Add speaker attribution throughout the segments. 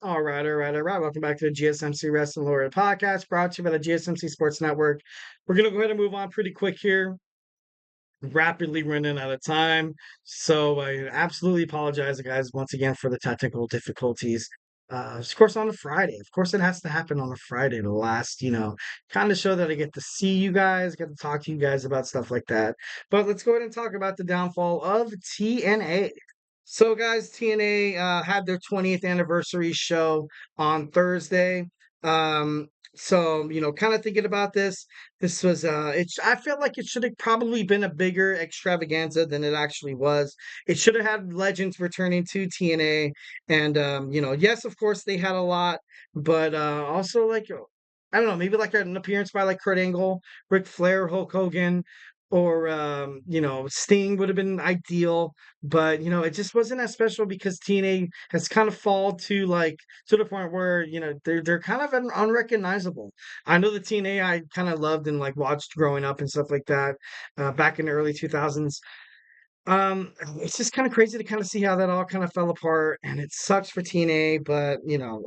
Speaker 1: All right, all right, all right. Welcome back to the GSMC Wrestling Laureate Podcast, brought to you by the GSMC Sports Network. We're gonna go ahead and move on pretty quick here. Rapidly running out of time, so I absolutely apologize, guys, once again for the technical difficulties. Of course, on a Friday. Of course, it has to happen on a Friday. The last, kind of show that I get to see you guys, get to talk to you guys about stuff like that. But let's go ahead and talk about the downfall of TNA. So, guys, TNA had their 20th anniversary show on Thursday. So, kind of thinking about this was I felt like it should have probably been a bigger extravaganza than it actually was. It should have had legends returning to TNA, and yes, of course they had a lot, but also like I don't know, maybe like an appearance by like Kurt Angle, Ric Flair, Hulk Hogan, or Sting would have been ideal, but it just wasn't as special because TNA has kind of fallen to the point where they're kind of unrecognizable. I know the TNA I kind of loved and like watched growing up and stuff like that back in the early 2000s. It's just kind of crazy to kind of see how that all kind of fell apart, and it sucks for TNA, but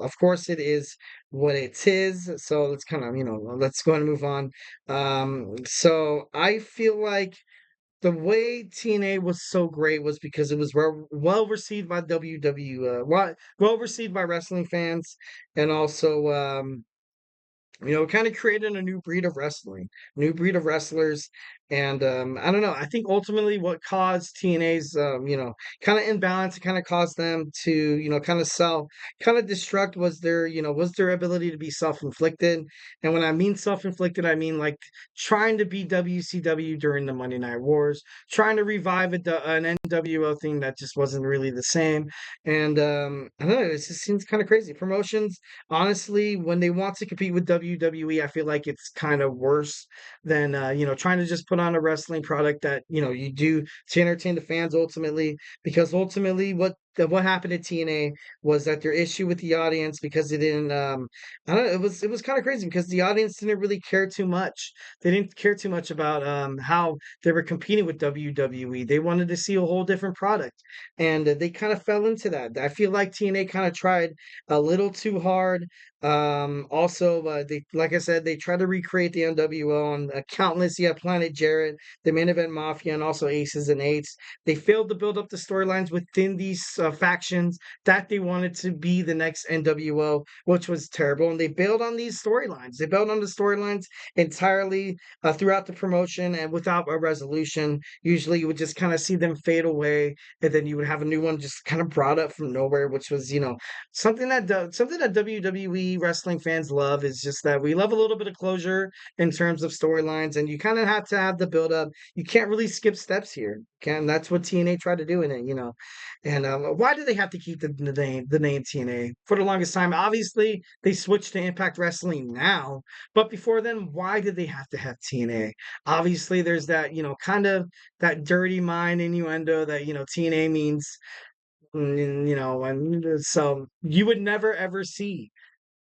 Speaker 1: of course it is what it is. So let's kind of, let's go and move on. So I feel like the way TNA was so great was because it was well received by well received by wrestling fans, and also kind of created a new breed of wrestling, new breed of wrestlers. And I don't know. I think ultimately what caused TNA's, kind of imbalance, kind of caused them to, kind of destruct was their ability to be self-inflicted. And when I mean self-inflicted, I mean like trying to be WCW during the Monday Night Wars, trying to revive an NWO thing that just wasn't really the same. And I don't know. It just seems kind of crazy. Promotions honestly, when they want to compete with WWE, I feel like it's kind of worse than trying to just put on a wrestling product that you do to entertain the fans ultimately. Because ultimately, what happened at TNA was that their issue with the audience because it didn't. I don't know. It was kind of crazy because the audience didn't really care too much. They didn't care too much about how they were competing with WWE. They wanted to see a whole different product, and they kind of fell into that. I feel like TNA kind of tried a little too hard. Also, they like I said, they tried to recreate the NWO on countless. You have Planet Jarrett, the Main Event Mafia, and also Aces and Eights. They failed to build up the storylines within these factions that they wanted to be the next NWO, which was terrible. And they bailed on these storylines. They bailed on the storylines entirely throughout the promotion and without a resolution. Usually, you would just kind of see them fade away, and then you would have a new one just kind of brought up from nowhere, which was something that WWE wrestling fans love is just that we love a little bit of closure in terms of storylines, and you kind of have to have the build up. You can't really skip steps here. Can That's what TNA tried to do in it. And why do they have to keep the name TNA for the longest time? Obviously, they switched to Impact Wrestling now, but before then, why did they have to have TNA? Obviously, there's that kind of that dirty mind innuendo that TNA means and so you would never ever see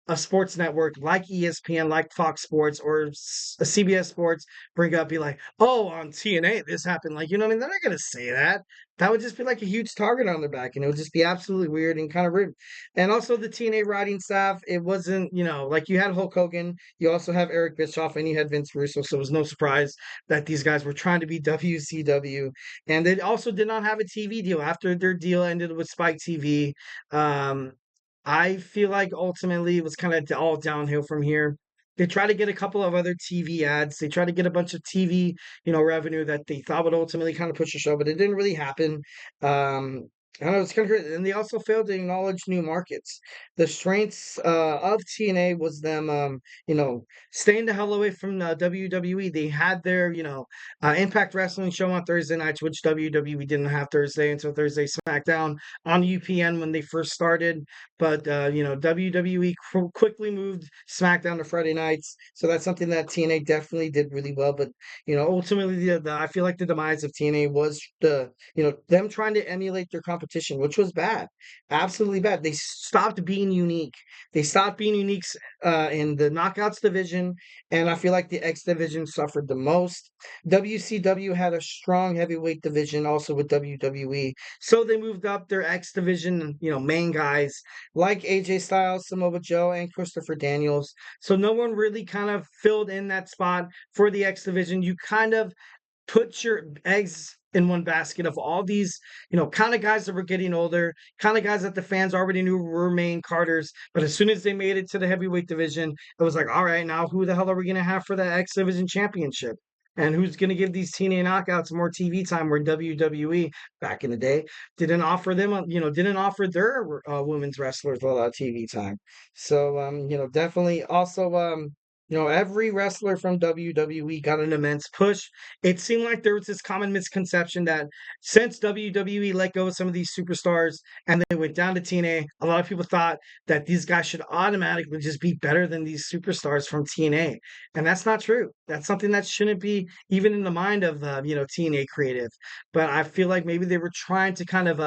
Speaker 1: a sports network like ESPN, like Fox Sports or CBS Sports be like, oh, on TNA, this happened. Like, what I mean? They're not going to say that. That would just be like a huge target on their back, and it would just be absolutely weird and kind of rude. And also the TNA writing staff, it wasn't, like you had Hulk Hogan, you also have Eric Bischoff, and you had Vince Russo, so it was no surprise that these guys were trying to be WCW. And they also did not have a TV deal after their deal ended with Spike TV. Um, I feel like ultimately it was kind of all downhill from here. They tried to get a couple of other TV ads. They tried to get a bunch of TV, revenue that they thought would ultimately kind of push the show, but it didn't really happen. Um, I don't know, it's kind of crazy. And they also failed to acknowledge new markets. The strengths of TNA was them, staying the hell away from WWE. They had their, Impact Wrestling show on Thursday nights, which WWE didn't have Thursday until Thursday SmackDown on UPN when they first started. But WWE quickly moved SmackDown to Friday nights, so that's something that TNA definitely did really well. But ultimately, I feel like the demise of TNA was them trying to emulate their competition, which was bad, absolutely bad. They stopped being unique. They stopped being unique in the knockouts division, and I feel like the X division suffered the most. WCW had a strong heavyweight division also with WWE, so they moved up their X division, main guys like AJ Styles, Samoa Joe, and Christopher Daniels. So no one really kind of filled in that spot for the X division. You kind of put your eggs in one basket of all these, kind of guys that were getting older, kind of guys that the fans already knew were main Carters. But as soon as they made it to the heavyweight division, it was like, all right, now who the hell are we going to have for the X Division Championship? And who's going to give these TNA knockouts more TV time? Where WWE back in the day didn't offer them, didn't offer their women's wrestlers a lot of TV time. So, definitely also, every wrestler from WWE got an immense push. It seemed like there was this common misconception that since WWE let go of some of these superstars and they went down to TNA, a lot of people thought that these guys should automatically just be better than these superstars from TNA. And that's not true. That's something that shouldn't be even in the mind of, TNA creative. But I feel like maybe they were trying to kind of,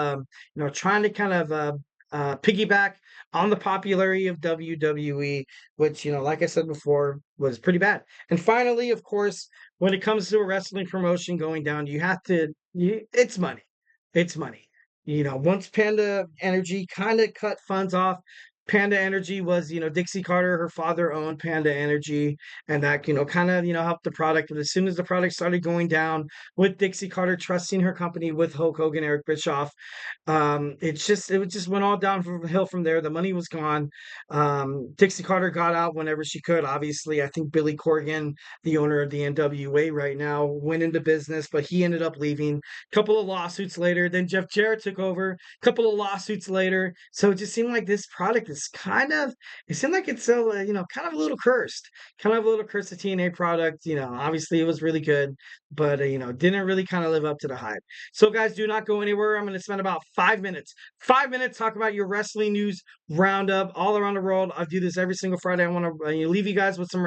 Speaker 1: piggyback on the popularity of WWE, which, like I said before, was pretty bad. And finally, of course, when it comes to a wrestling promotion going down, it's money. It's money. Once Panda Energy kind of cut funds off, Panda Energy was, Dixie Carter, her father owned Panda Energy, and that, kind of, helped the product. But as soon as the product started going down with Dixie Carter trusting her company with Hulk Hogan, Eric Bischoff, it just went all downhill from there. The money was gone. Dixie Carter got out whenever she could. Obviously, I think Billy Corgan, the owner of the NWA right now, went into business, but he ended up leaving. Couple of lawsuits later, then Jeff Jarrett took over. Couple of lawsuits later, so it just seemed like this product is it seemed like it's so kind of a little cursed, the TNA product. Obviously it was really good, but didn't really kind of live up to the hype. So guys, do not go anywhere. I'm going to spend about 5 minutes talk about your wrestling news roundup all around the world. I do this every single Friday. I want to leave you guys with some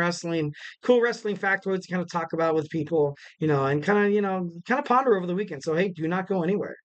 Speaker 1: cool wrestling factoids to kind of talk about with people, and kind of ponder over the weekend. So hey, do not go anywhere.